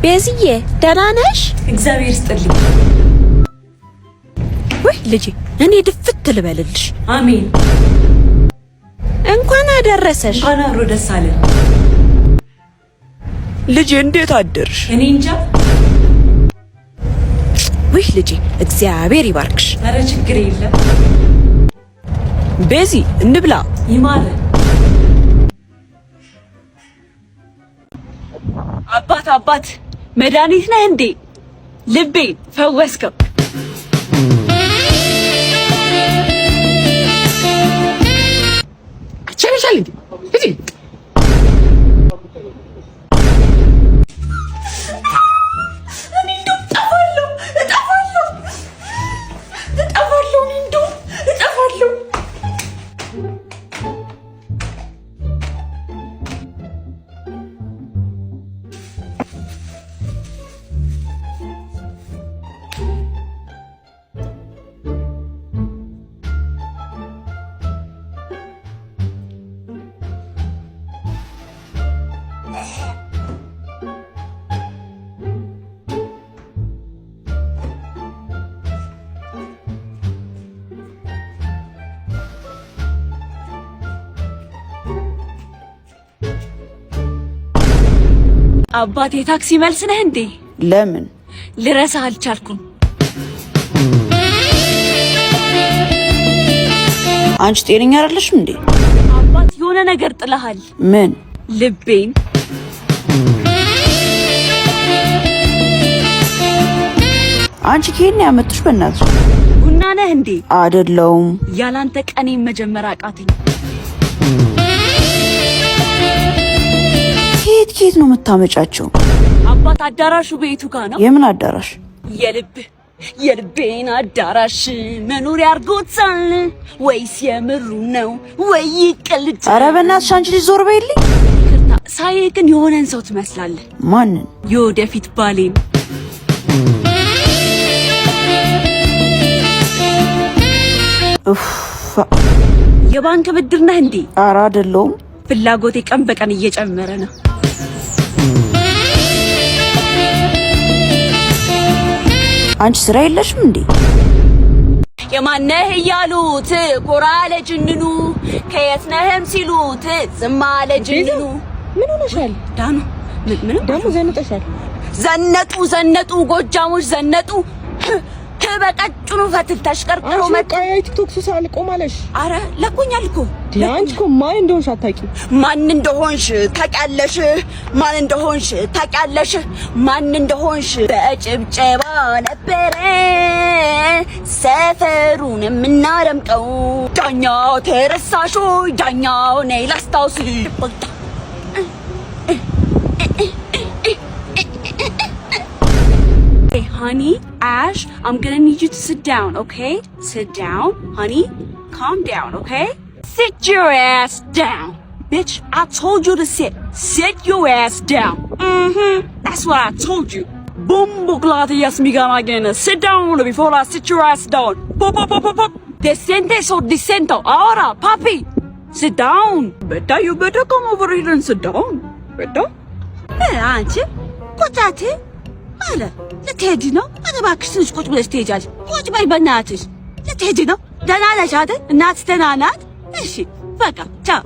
ቤዝዬ ደህና ነሽ? እግዚአብሔር ይስጥልኝ። ወይ ልጄ እኔ ድፍት ልበልልሽ። አሜን። እንኳን አደረሰሽ። እንኳን አብሮ ደስ አለን። ልጄ እንዴት አደርሽ? እኔ እንጃ። ወይ ልጄ እግዚአብሔር ይባርክሽ። ኧረ ችግር የለም። ቤዚ እንብላ። ይማረ አባት መድኃኒት ነህ እንዴ? ልቤ ፈወስከው። አቸረሻል እንዴ? እዚህ አባቴ ታክሲ መልስ ነህ እንዴ? ለምን ልረሳ አልቻልኩም። አንቺ ጤነኛ አይደለሽም እንዴ? አባት የሆነ ነገር ጥለሃል። ምን? ልቤን። አንቺ ከኔ ያመጥሽ በእናትሽ። ቡና ነህ እንዴ? አይደለሁም። ያላንተ ቀኔን መጀመር አቃተኝ። ኬት ነው የምታመጫቸው? አባት አዳራሹ ቤቱ ጋር ነው። የምን አዳራሽ? የልቤን አዳራሽ መኖሪያ አድርጎታል ወይስ የምሩ ነው ወይ ይቀልድ? ኧረ በእናትሽ አንቺ ልጅ ዞር በይልኝ። ይቅርታ ሳይህ ግን የሆነን ሰው ትመስላለህ። ማንን? የወደፊት ባሌን። ኡፍ የባንክ ብድር ነህ እንዴ? ኧረ አይደለሁም። ፍላጎቴ ቀን በቀን እየጨመረ ነው። አንቺ ስራ የለሽም እንዴ? የማነህ እያሉት ጎራ ለጅንኑ ከየት ነህም ሲሉት ዝም አለ ጅንኑ። ምን ሆነሻል? ዳኑ ምን ደግሞ ዘንጠሻል? ዘነጡ ጎጃሞች ዘነጡ። በቀጭኑ ፈትል ተሽቀርቅሮ መጣ። ቲክቶክ ሱስ አልቆማለሽ። አረ ለቆኛል እኮ። አንቺ እኮ ማን እንደሆንሽ አታውቂም። ማን እንደሆንሽ ታውቂያለሽ። ማን እንደሆንሽ ታውቂያለሽ። ማን እንደሆንሽ በጭብጨባ ነበረ ሰፈሩን የምናደምቀው። ዳኛው ተረሳሽ ሆይ ዳኛው ነይ ላስታውስሽ። Hey, honey, Ash, I'm gonna need you to sit down, okay? Sit down, honey. Calm down, okay? Sit your ass down. Bitch, I told you to sit. Sit your ass down. That's what I told you. Bumbo glata yasmigana again. Sit down before I sit your ass down. Pop. Decentes or decento. Ahora, papi. Sit down. Better, you better come over here and sit down. Better? Hey, auntie. What's that? አለ ልትሄጂ ነው? እባክሽ ትንሽ ቁጭ ብለሽ ትሄጃለሽ። ቁጭ በይ በእናትሽ። ልትሄጂ ነው? ደህና ነሽ አይደል? እናትሽ ደህና ናት? እሺ በቃ ቻው።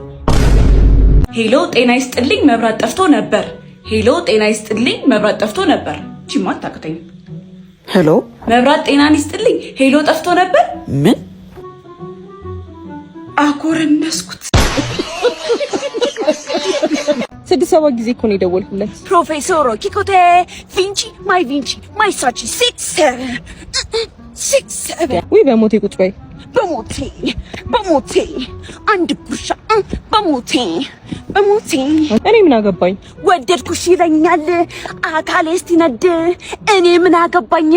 ሄሎ ጤና ይስጥልኝ መብራት ጠፍቶ ነበር። ሄሎ ጤና ይስጥልኝ መብራት ጠፍቶ ነበር። ቺማ ታከተኝ። ሄሎ መብራት ጤናን ይስጥልኝ። ሄሎ ጠፍቶ ነበር። ምን? አኮረነስኩት። 6-7 ጊዜ እኮ ነው የደወልኩለት። ፕሮፌሰሮ ኪኮቴ ቪንቺ ማይ ሳቺ 6-7 ወይ በሞቴ ቁጭ በይ። በሞቴ አንድ ጉርሻ በሞቴ እኔ ምን አገባኝ? ወደድኩሽ ይለኛል አካሌ እስቲነድ እኔ ምን አገባኝ?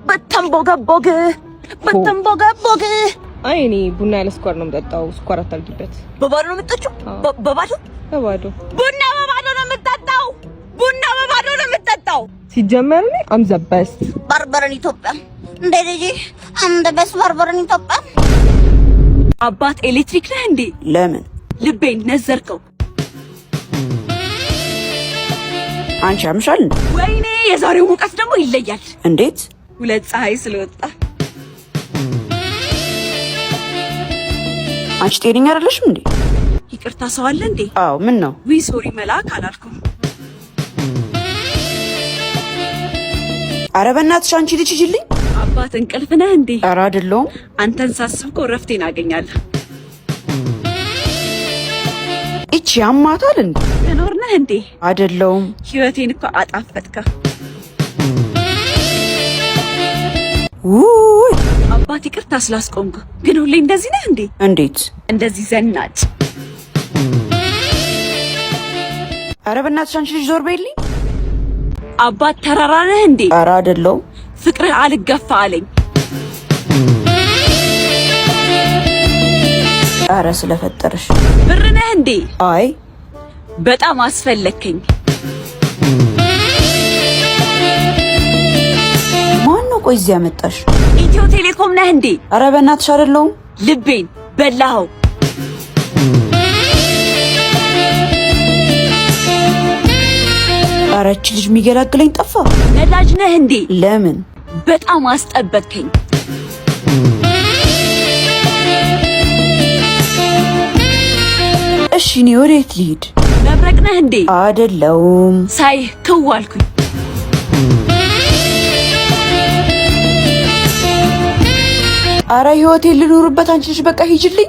በተንቦገቦግ አይ እኔ ቡና ያለ ስኳር ነው የምጠጣው። ስኳር አታርጊበት። በባዶ ነው የምጠጣው። በባዶ ቡና በባዶ ነው የምጠጣው። ቡና በባዶ ነው የምጠጣው። ሲጀመር እኔ አም ዘ ቤስት ባርበረን ኢትዮጵያ እንደ ልጅ አንድ በስ ባርበረን ኢትዮጵያ። አባት ኤሌክትሪክ ነህ እንዴ? ለምን? ልቤን ነዘርከው። አንቺ ያምሻል እንዴ? ወይኔ የዛሬው ሙቀት ደግሞ ይለያል። እንዴት? ሁለት ፀሐይ ስለወጣ። አንቺ ጤነኛ አይደለሽም እንዴ? ይቅርታ ሰው አለ እንዴ? አዎ ምን ነው? ዊ ሶሪ መልአክ አላልኩም። ኧረ በእናትሽ አንቺ ልጅ ሂጂልኝ። አባት እንቅልፍ ነህ እንዴ? ኧረ አይደለሁም። አንተን ሳስብ እኮ እረፍቴን አገኛለሁ። እቺ ያማታል እንዴ? ትኖር ነህ እንዴ? አይደለሁም። ህይወቴን እኮ አጣፈጥከው። ውይ አባት ይቅርታ ስላስቆምኩ። ግን ሁሌ እንደዚህ ነህ እንዴ? እንዴት? እንደዚህ ዘናጭ። ኧረ በእናትሽ አንቺ ልጅ ዞር በይልኝ። አባት ተራራ ነህ እንዴ? ኧረ አይደለሁም። ፍቅርህ አልገፋ አለኝ። ኧረ ስለፈጠረሽ። ብር ነህ እንዴ? አይ በጣም አስፈለከኝ። ማን ነው ቆይ እዚህ ያመጣሽ? ኢትዮ ቴሌኮም ነህ እንዴ? ኧረ በእናትሽ አይደለሁም። ልቤን በላኸው። ኧረ እቺ ልጅ የሚገላግለኝ ጠፋ። ነዳጅ ነህ እንዴ? ለምን? በጣም አስጠበቅከኝ። እሺ እኔ ወዴት ልሂድ? መብረቅ ነህ እንዴ? አይደለሁም። ሳይህ ክው አልኩኝ። ኧረ ህይወቴን ልኑርበት። አንቺ ልጅ በቃ ሂጂልኝ።